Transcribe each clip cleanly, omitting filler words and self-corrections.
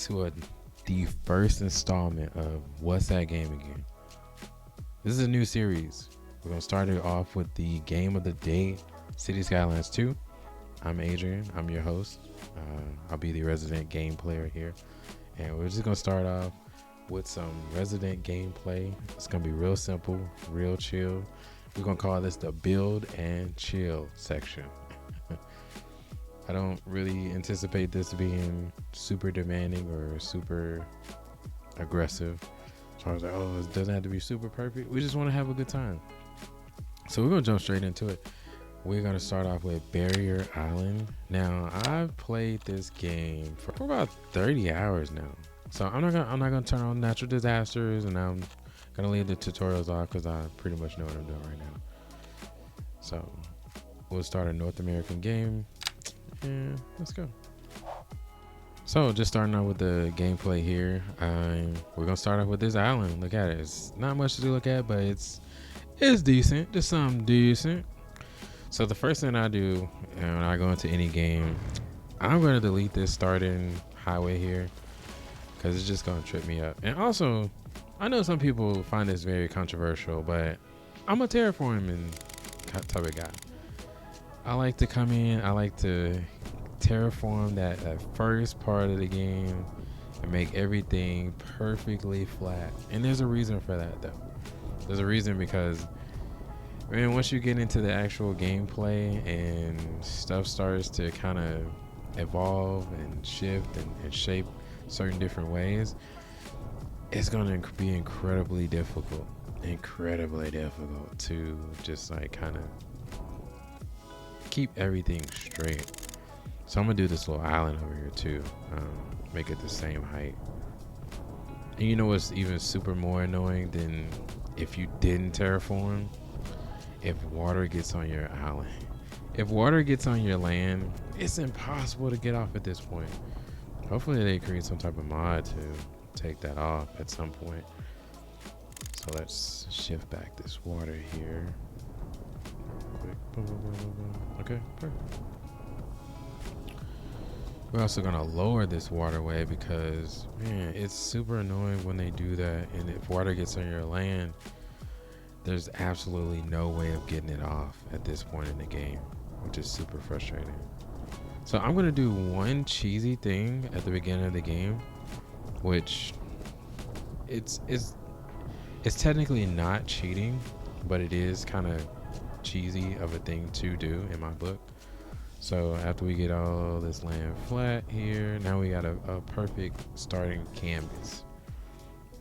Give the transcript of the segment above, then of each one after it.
to the first installment of What's That Game Again? This is a new series. We're going to start it off with the game of the day, Cities Skylines 2. I'm Adrian. I'm your host. I'll be the resident game player here. And we're just going to start off with some resident gameplay. It's going to be real simple, real chill. We're going to call this the build and chill section. I don't really anticipate this being super demanding or super aggressive. So I was like, oh, it doesn't have to be super perfect. We just want to have a good time. So we're going to jump straight into it. We're going to start off with Barrier Island. Now, I've played this game for about 30 hours now. So I'm not gonna turn on natural disasters, and I'm gonna leave the tutorials off because I pretty much know what I'm doing right now. So we'll start a North American game, and let's go. So just starting out with the gameplay here, we're gonna start off with this island. Look at it. It's not much to look at, but it's decent. Just something decent. So the first thing I do when I go into any game, I'm gonna delete this starting highway here, because it's just going to trip me up. And also, I know some people find this very controversial, but I'm a terraforming type of guy. I like to come in, I like to terraform that first part of the game and make everything perfectly flat. And there's a reason for that, though. There's a reason because, man, once you get into the actual gameplay and stuff starts to kind of evolve and shift and shape certain different ways, it's going to be incredibly difficult to just like kind of keep everything straight. So I'm gonna do this little island over here too, make it the same height. And you know what's even super more annoying than if you didn't terraform? If water gets on your island. If water gets on your land, it's impossible to get off at this point. Hopefully they create some type of mod to take that off at some point. So let's shift back this water here. Quick. Boom, boom, boom, boom, boom. Okay, perfect. We're also gonna lower this waterway because, man, it's super annoying when they do that. And if water gets on your land, there's absolutely no way of getting it off at this point in the game, which is super frustrating. So I'm going to do one cheesy thing at the beginning of the game, which it's technically not cheating, but it is kind of cheesy of a thing to do in my book. So after we get all this land flat here, now we got a perfect starting canvas.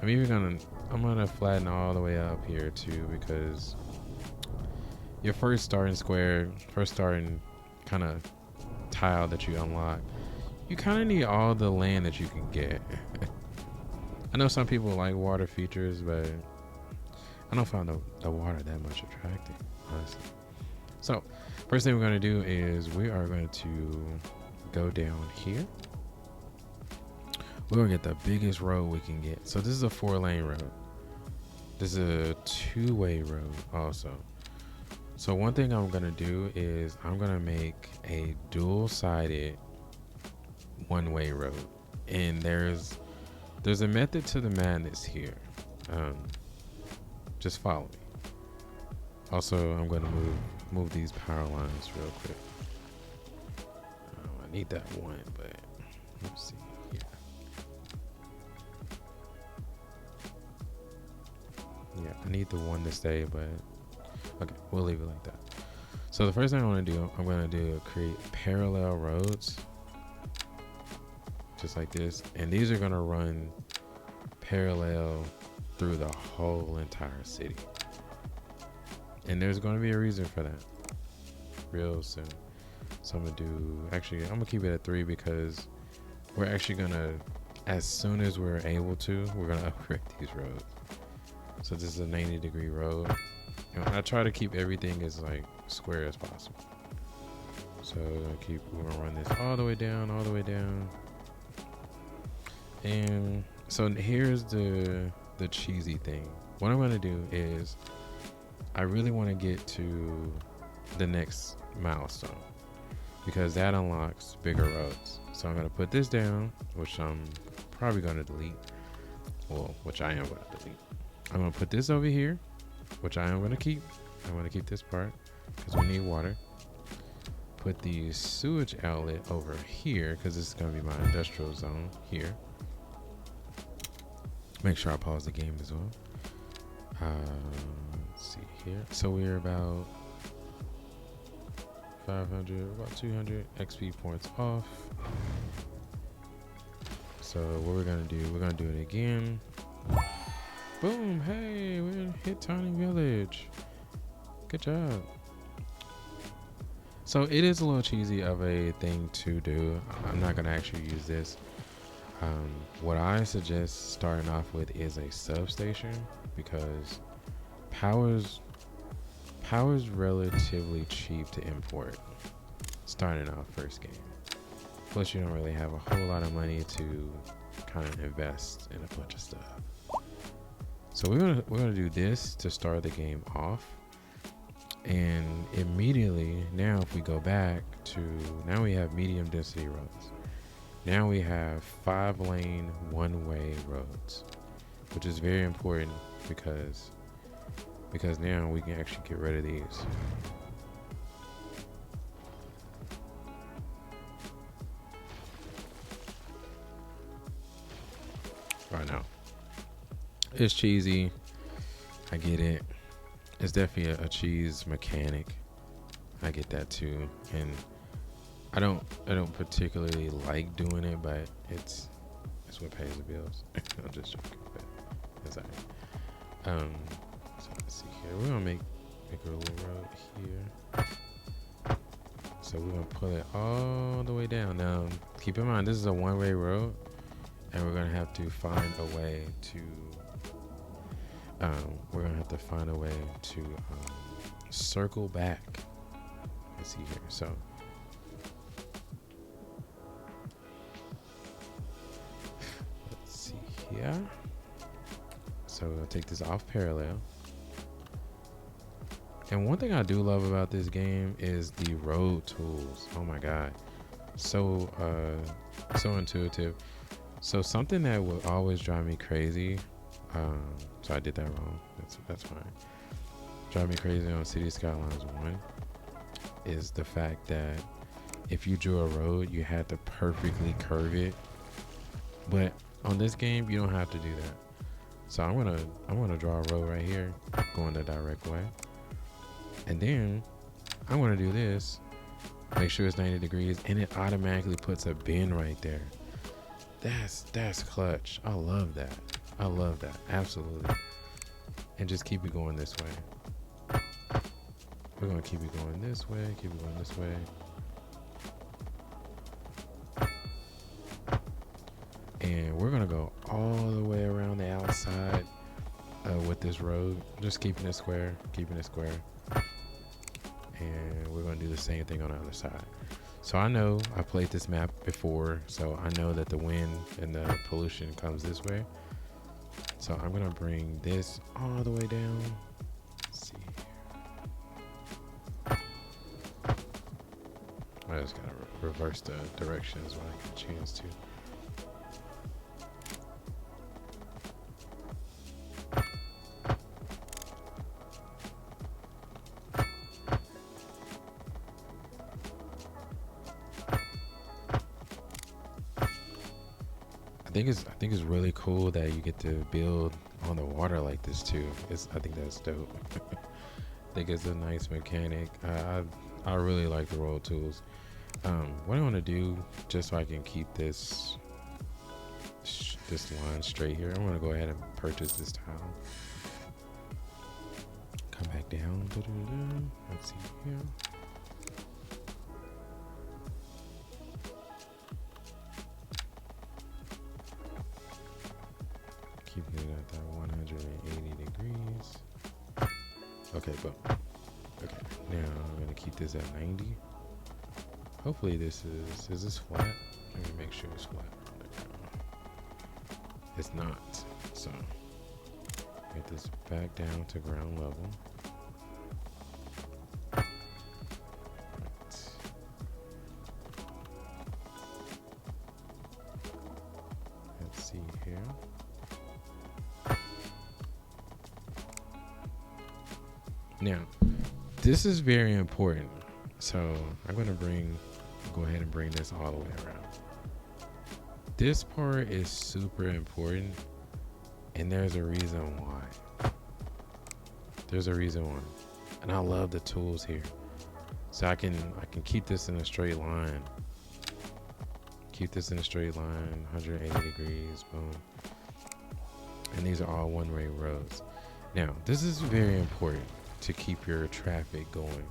I'm gonna flatten all the way up here too, because your first starting kind of tile that you unlock, you kind of need all the land that you can get. I know some people like water features, but I don't find the water that much attractive, honestly. So first thing we're going to do is we are going to go down here. We're going to get the biggest road we can get. So this is a 4-lane road. This is a 2-way road also. So one thing I'm going to do is I'm going to make a dual-sided 1-way road. And there's a method to the madness here. Just follow me. Also, I'm going to move these power lines real quick. I need that one, but let's see here. Yeah, I need the one to stay, but okay, we'll leave it like that. So the first thing I'm going to do create parallel roads, just like this. And these are going to run parallel through the whole entire city. And there's going to be a reason for that real soon. So I'm going to keep it at 3 because we're actually going to, as soon as we're able to, we're going to upgrade these roads. So this is a 90-degree road. And I try to keep everything as like square as possible. So we're gonna run this all the way down. And so here's the cheesy thing. What I'm gonna do is I really want to get to the next milestone because that unlocks bigger roads. So I'm gonna put this down, which I'm probably going to delete. Well, which I am going to delete. I'm going to put this over here, which I am going to keep. I'm going to keep this part because we need water. Put the sewage outlet over here because this is going to be my industrial zone here. Make sure I pause the game as well. Let's see here. So we're about 500, about 200 XP points off. So what we're gonna do, we're gonna do it again. Boom, hey, we're hit Tiny Village. Good job. So it is a little cheesy of a thing to do. I'm not gonna actually use this. What I suggest starting off with is a substation because power's relatively cheap to import starting off first game. Plus you don't really have a whole lot of money to kind of invest in a bunch of stuff. So we're gonna do this to start the game off, and immediately now if we go back to, now we have medium density roads. Now we have 5-lane one-way roads, which is very important because now we can actually get rid of these. Right now, it's cheesy. I get it. It's definitely a cheese mechanic. I get that too, and I don't particularly like doing it, but it's what pays the bills. I'm just joking, but it's alright. So let's see here. We're gonna make a little road here. So we're gonna pull it all the way down. Now, keep in mind this is a one-way road, and we're gonna have to find a way to. Circle back. Let's see here. So. Yeah, so we're gonna take this off parallel. And one thing I do love about this game is the road tools. Oh my god, so intuitive. So something that would always drive me crazy, so I did that wrong, that's fine. Drive me crazy on Cities Skylines 1 is the fact that if you drew a road, you had to perfectly curve it, but on this game, you don't have to do that. So I'm gonna draw a road right here, going the direct way, and then I'm gonna do this. Make sure it's 90 degrees, and it automatically puts a bend right there. That's clutch. I love that. I love that absolutely. And just keep it going this way. We're gonna keep it going this way. Keep it going this way. And we're gonna go all the way around the outside with this road, just keeping it square, and we're gonna do the same thing on the other side. So I know I played this map before, so I know that the wind and the pollution comes this way. So I'm gonna bring this all the way down. Let's see here. I just gotta reverse the directions when I get a chance to. I think it's really cool that you get to build on the water like this too. I think that's dope. I think it's a nice mechanic. I really like the road tools. What I want to do, just so I can keep this line straight here, I'm gonna go ahead and purchase this tile. Come back down. Let's see here. Keeping it at that 180 degrees. Okay, boom. Okay, now I'm gonna keep this at 90. Hopefully this is this flat? Let me make sure it's flat. It's not. So get this back down to ground level. Right. Let's see Now, this is very important. So I'm going to go ahead and bring this all the way around. This part is super important, and there's a reason why. There's a reason why. And I love the tools here. So I can keep this in a straight line. Keep this in a straight line, 180 degrees, boom. And these are all one-way roads. Now, this is very important to keep your traffic going.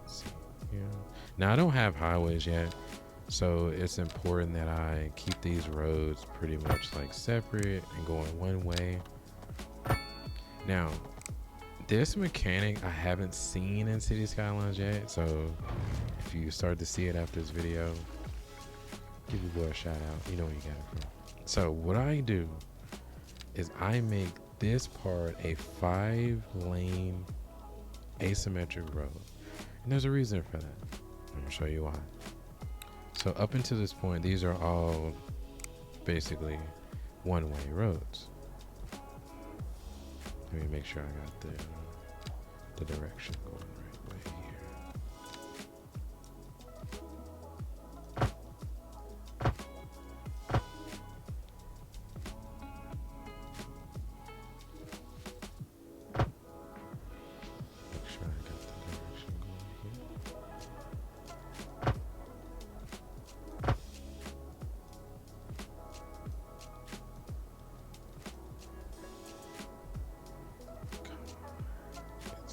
Let's see here. Now, I don't have highways yet, so it's important that I keep these roads pretty much like separate and going one way. Now, this mechanic I haven't seen in City Skylines yet, so if you start to see it after this video, give your boy a shout out. You know where you got it from. So what I do is I make this part a 5-lane asymmetric road. And there's a reason for that. I'm going to show you why. So up until this point, these are all basically one-way roads. Let me make sure I got the direction going right way here. Make sure I got the direction going here.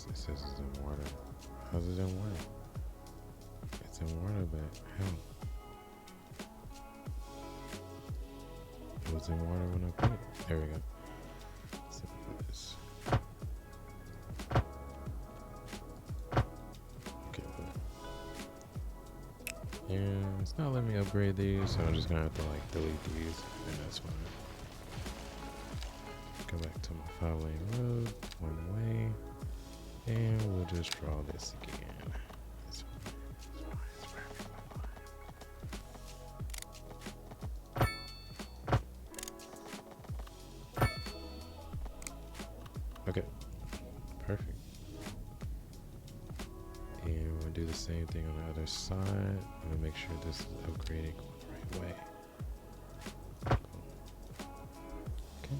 It says it's in water. How's it in water? It's in water, but hell. It was in water when I put it. There we go. So this. Okay, good. And it's not letting me upgrade these, so I'm just gonna have to like delete these, and that's fine. Go back to my 5-lane road, one way. And we'll just draw this again. It's fine. It's perfectly fine. Okay, perfect. And we'll do the same thing on the other side. I'm gonna make sure this is upgraded going the right way. Okay.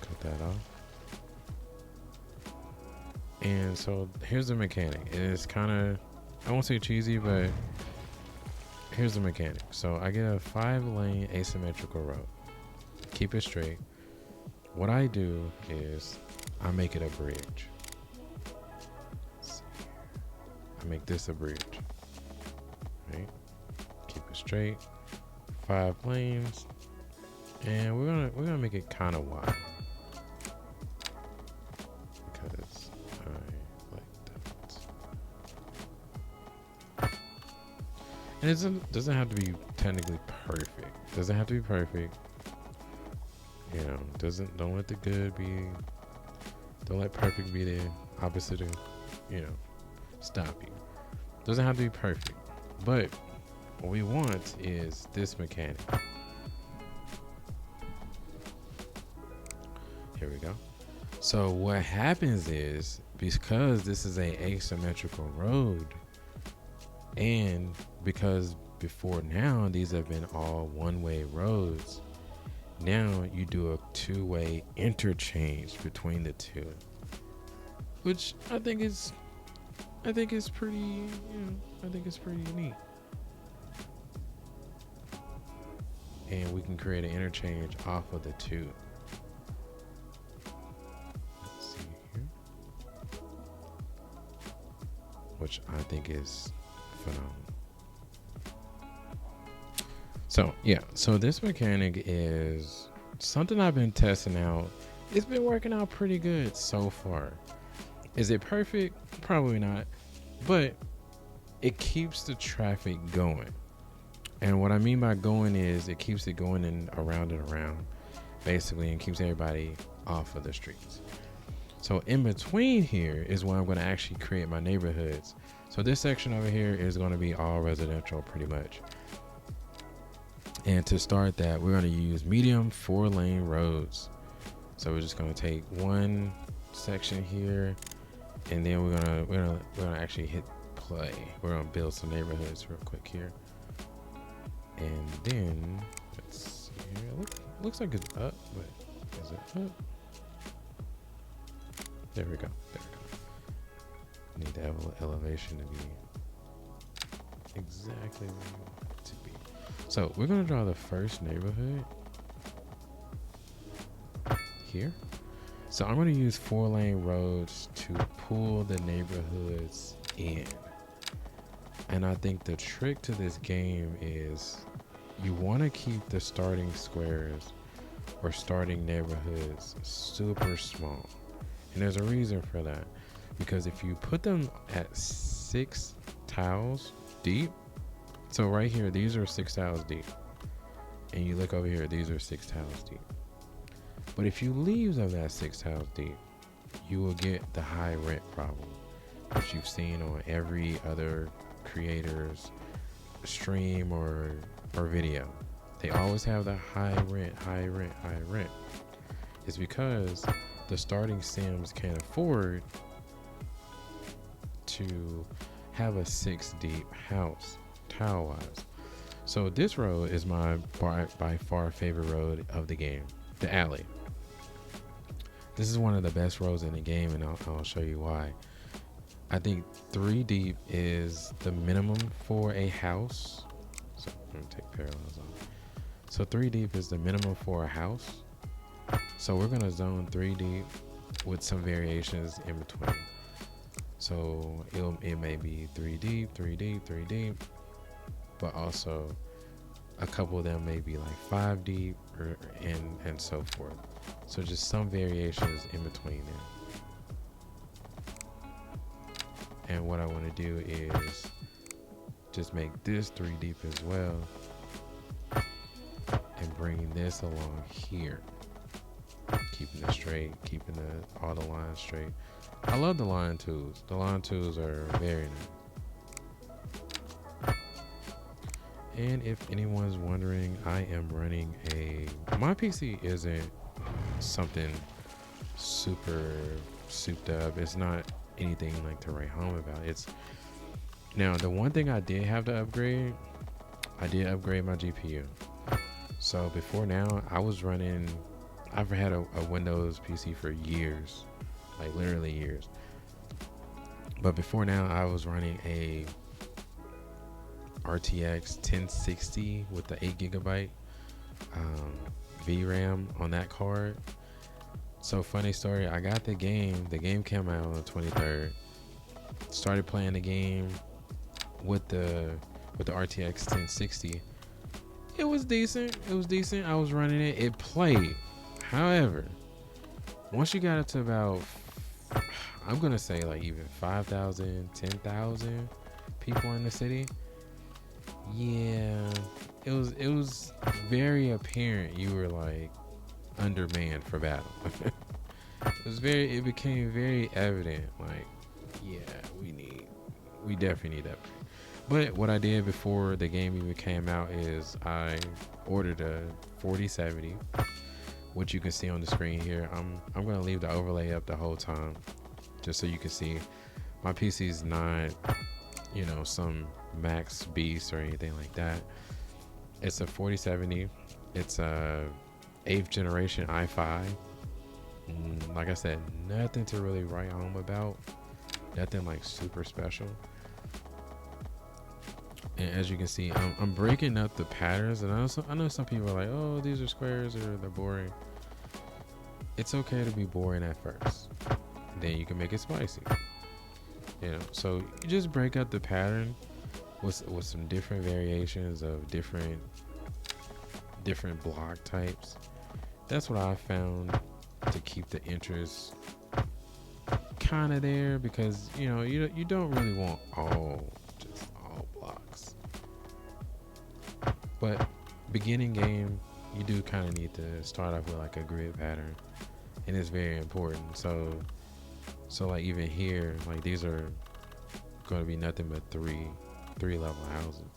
Cut that off. And so here's the mechanic. It's kind of, I won't say cheesy, but here's the mechanic. So I get a 5-lane asymmetrical road. Keep it straight. What I do is I make it a bridge. I make this a bridge. Right? Keep it straight. 5 lanes. And we're gonna make it kind of wide. Because I like that. And it doesn't have to be technically perfect. Doesn't have to be perfect. You know, don't let the good be, don't let perfect be the opposite of, you know, stop you. Doesn't have to be perfect. But what we want is this mechanic. Here we go. So what happens is, because this is a asymmetrical road, and because before now these have been all one-way roads, now you do a 2-way interchange between the two, which I think is pretty, you know, I think it's pretty neat. And we can create an interchange off of the two. Let's see here. Which I think is phenomenal. So yeah, so this mechanic is something I've been testing out. It's been working out pretty good so far. Is it perfect? Probably not, but it keeps the traffic going. And what I mean by going is it keeps it going and around, basically, and keeps everybody off of the streets. So in between here is where I'm going to actually create my neighborhoods. So this section over here is going to be all residential pretty much. And to start that, we're going to use medium 4-lane roads. So we're just gonna take one section here, and then we're gonna actually hit play. We're gonna build some neighborhoods real quick here, and then let's see here. Looks like it's up, but is it up? There we go. There we go. Need the elevation to be exactly where you want it to be. So we're gonna draw the first neighborhood here. So I'm going to use 4-lane roads to pull the neighborhoods in. And I think the trick to this game is you want to keep the starting squares or starting neighborhoods super small. And there's a reason for that. Because if you put them at 6 tiles deep, so right here, these are 6 tiles deep. And you look over here, these are 6 tiles deep. But if you leave them at 6 tiles deep, you will get the high rent problem, which you've seen on every other creator's stream or video. They always have the high rent. It's because the starting sims can't afford to have a 6 deep house tile wise. So this road is my by far favorite road of the game, the alley. This is one of the best roads in the game, and I'll show you why. I think 3 deep is the minimum for a house. So I'm gonna take parallels off. So 3 deep is the minimum for a house. So we're gonna zone 3 deep with some variations in between. So it may be 3 deep, 3 deep, 3 deep, but also a couple of them may be like 5 deep and so forth. So just some variations in between there. And what I want to do is just make this 3 deep as well and bring this along here, keeping it straight, keeping all the lines straight. I love the line tools. The line tools are very nice. And if anyone's wondering, I am running my PC isn't something super souped up. It's not anything like to write home about. Now the one thing I did have to upgrade, I did upgrade my GPU. So before now, I've had a Windows PC for years, like literally years. But before now, I was running a RTX 1060 with the 8GB VRAM on that card. So funny story, I got the game came out on the 23rd. Started playing the game with the RTX 1060. It was decent. I was running it. It played. However, once you got it to about, I'm gonna say like even 5,000, 10,000 people in the city, yeah, it was very apparent you were like undermanned for battle. It became very evident, like, yeah, we definitely need that. But what I did before the game even came out is I ordered a 4070, which you can see on the screen here. I'm gonna leave the overlay up the whole time, just so you can see. My PC's not, some max beast or anything like that. It's a 4070. It's a 8th generation i5. Like I said, nothing to really write home about. Nothing like super special. And as you can see, I'm breaking up the patterns. And I know some people are like, oh, these are squares or they're boring. It's okay to be boring at first. Then you can make it spicy. So you just break up the pattern with some different variations of different block types. That's what I found to keep the interest kind of there, because you don't really want all blocks. But beginning game, you do kind of need to start off with like a grid pattern, and it's very important. So like even here, like these are going to be nothing but three level houses,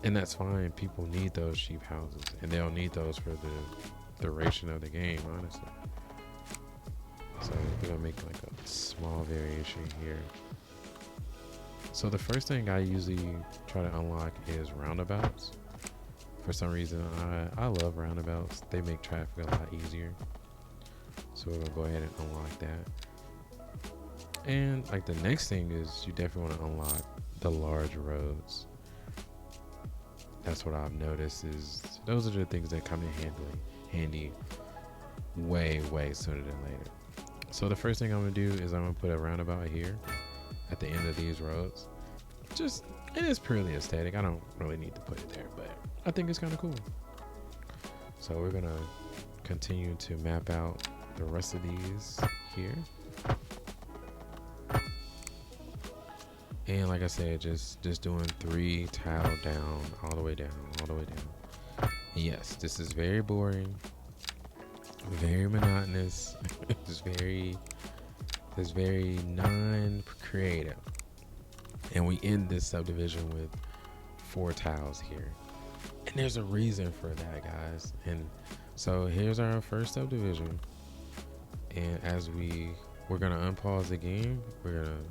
and that's fine. People need those cheap houses, and they'll need those for the duration of the game, honestly. So we're gonna make like a small variation here. So the first thing I usually try to unlock is roundabouts. For some reason, I love roundabouts. They make traffic a lot easier. So we're gonna go ahead and unlock that. And like the next thing is you definitely want to unlock the large roads. That's what I've noticed is those are the things that come in handy way sooner than later. So the first thing I'm gonna do is I'm gonna put a roundabout here at the end of these roads. Just, it is purely aesthetic. I don't really need to put it there, but I think it's kind of cool. So we're gonna continue to map out the rest of these here. And like I said, just doing 3 tile down, all the way down. And yes, this is very boring, very monotonous. It's very non-creative. And we end this subdivision with 4 tiles here. And there's a reason for that, guys. And so here's our first subdivision. And as we're gonna unpause the game, we're gonna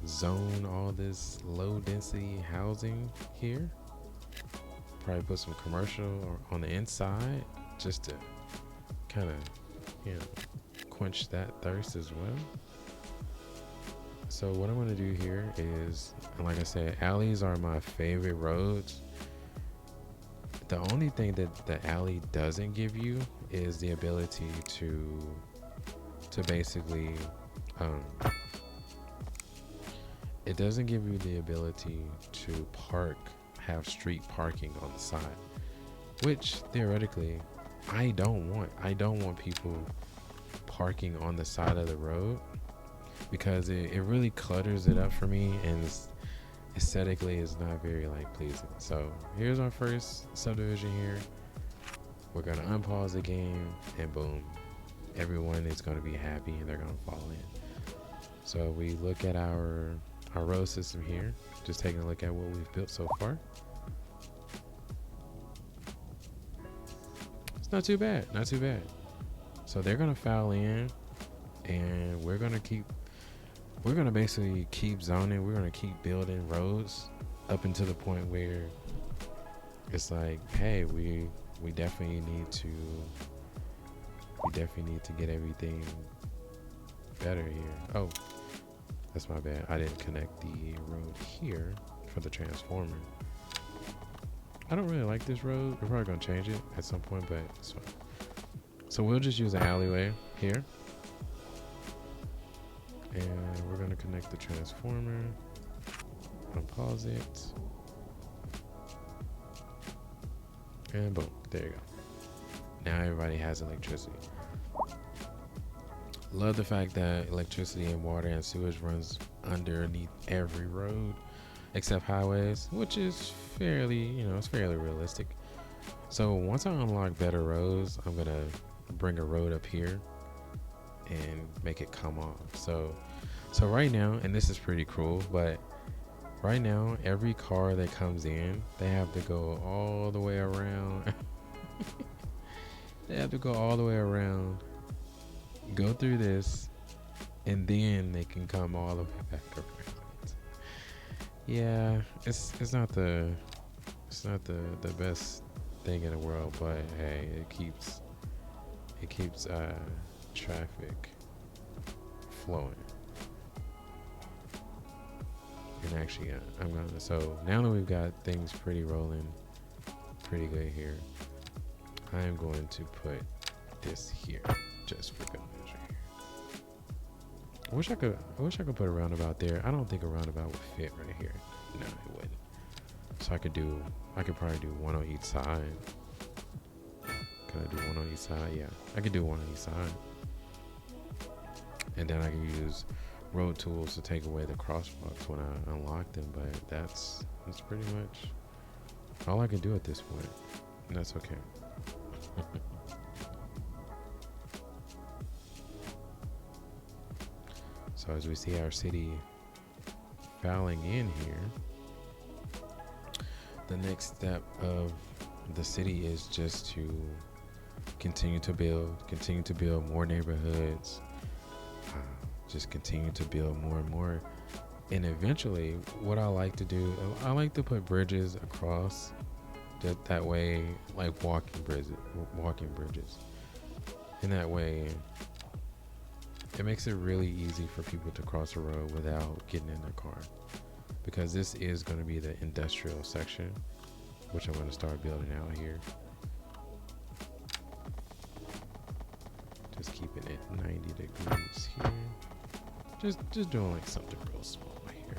zone all this low density housing here. Probably put some commercial on the inside just to kind of, quench that thirst as well. So what I'm going to do here is, like I said, alleys are my favorite roads. The only thing that the alley doesn't give you is the ability to basically, it doesn't give you the ability to have street parking on the side, which theoretically I don't want people parking on the side of the road, because it really clutters it up for me, and aesthetically is not very pleasing. So here's our first subdivision here. We're gonna unpause the game, and boom, everyone is gonna be happy and they're gonna fall in. So we look at our road system here, just taking a look at what we've built so far. It's not too bad. So they're gonna foul in, and we're gonna basically keep zoning. We're gonna keep building roads up until the point where it's like, hey, we definitely need to get everything better here. Oh, that's my bad. I didn't connect the road here for the transformer. I don't really like this road. We're probably gonna change it at some point, but it's fine. So we'll just use an alleyway here. And we're gonna connect the transformer. Unpause it. And boom, there you go. Now everybody has electricity. Love the fact that electricity and water and sewage runs underneath every road except highways, which is fairly, it's fairly realistic. So once I unlock better roads, I'm gonna bring a road up here and make it come off. So right now, and this is pretty cool, but right now every car that comes in, they have to go all the way around. They have to go all the way around, go through this, and then they can come all the way back around. Yeah, it's not the best thing in the world, but hey, it keeps traffic flowing. And actually, so now that we've got things pretty good here, I am going to put this here just for good measure here. I wish I could put a roundabout there. I don't think a roundabout would fit right here. No, it wouldn't. So I could probably do one on each side. Can I do one on each side? Yeah, I could do one on each side. And then I can use road tools to take away the crosswalks when I unlock them, but that's pretty much all I can do at this point. And that's okay. So as we see our city fouling in here, the next step of the city is just to continue to build more neighborhoods, just continue to build more and more. And eventually, what I like to do, I like to put bridges across that way, like walking bridges. And that way, it makes it really easy for people to cross the road without getting in their car. Because this is going to be the industrial section, which I'm going to start building out here. Just keeping it 90 degrees here. Just doing like something real small here.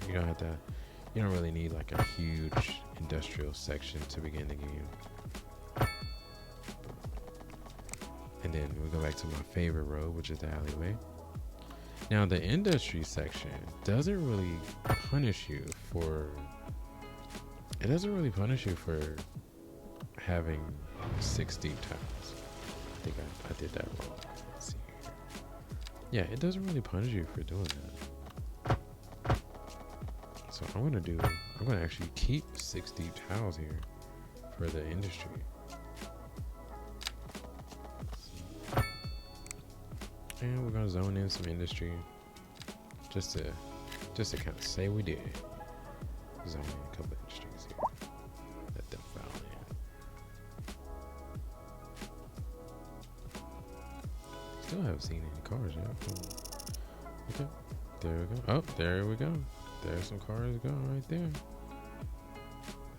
You don't really need like a huge industrial section to begin the game. And then we go back to my favorite road, which is the alleyway. Now the industry section doesn't really punish you for having 6 deep tiles. I think I did that wrong. Let's see here. Yeah, it doesn't really punish you for doing that. So I'm gonna actually keep 6 deep tiles here for the industry. And we're gonna zone in some industry just to kind of say we did. Zone in a couple of industries here. Let them file in. Still haven't seen any cars yet. Okay, there we go. Oh, there we go. There's some cars going right there.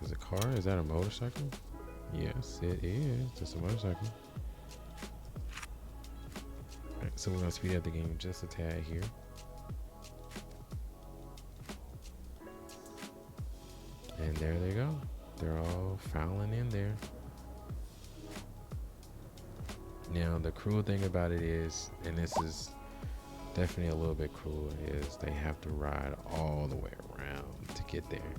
Is a car? Is that a motorcycle? Yes, it is. Just a motorcycle. Alright, so we're gonna speed up the game just a tad here. And there they go. They're all fouling in there. Now the cruel thing about it is, and this is definitely a little bit cruel, is they have to ride all the way around to get there.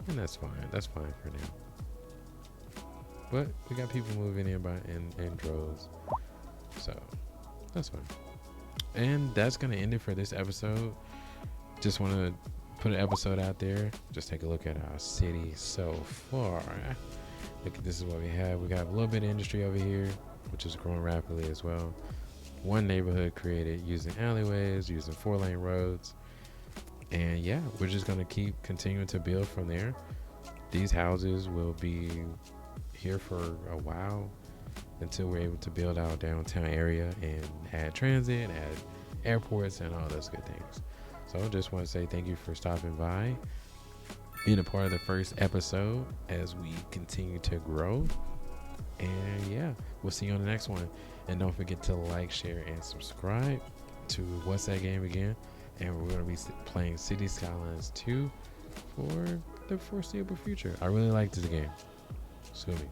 And that's fine. That's fine for now. But we got people moving in droves. So that's fine. And that's gonna end it for this episode. Just want to put an episode out there. Just take a look at our city so far. Look, this is what we have. We got a little bit of industry over here, which is growing rapidly as well. One neighborhood created using alleyways, using 4-lane roads. And yeah, we're just going to keep continuing to build from there. These houses will be here for a while until we're able to build our downtown area and add transit, add airports, and all those good things. So I just want to say thank you for stopping by, being a part of the first episode as we continue to grow. And yeah, we'll see you on the next one. And don't forget to like, share, and subscribe to What's That Game Again. And we're going to be playing Cities Skylines 2 for the foreseeable future. I really like this game. Sue me.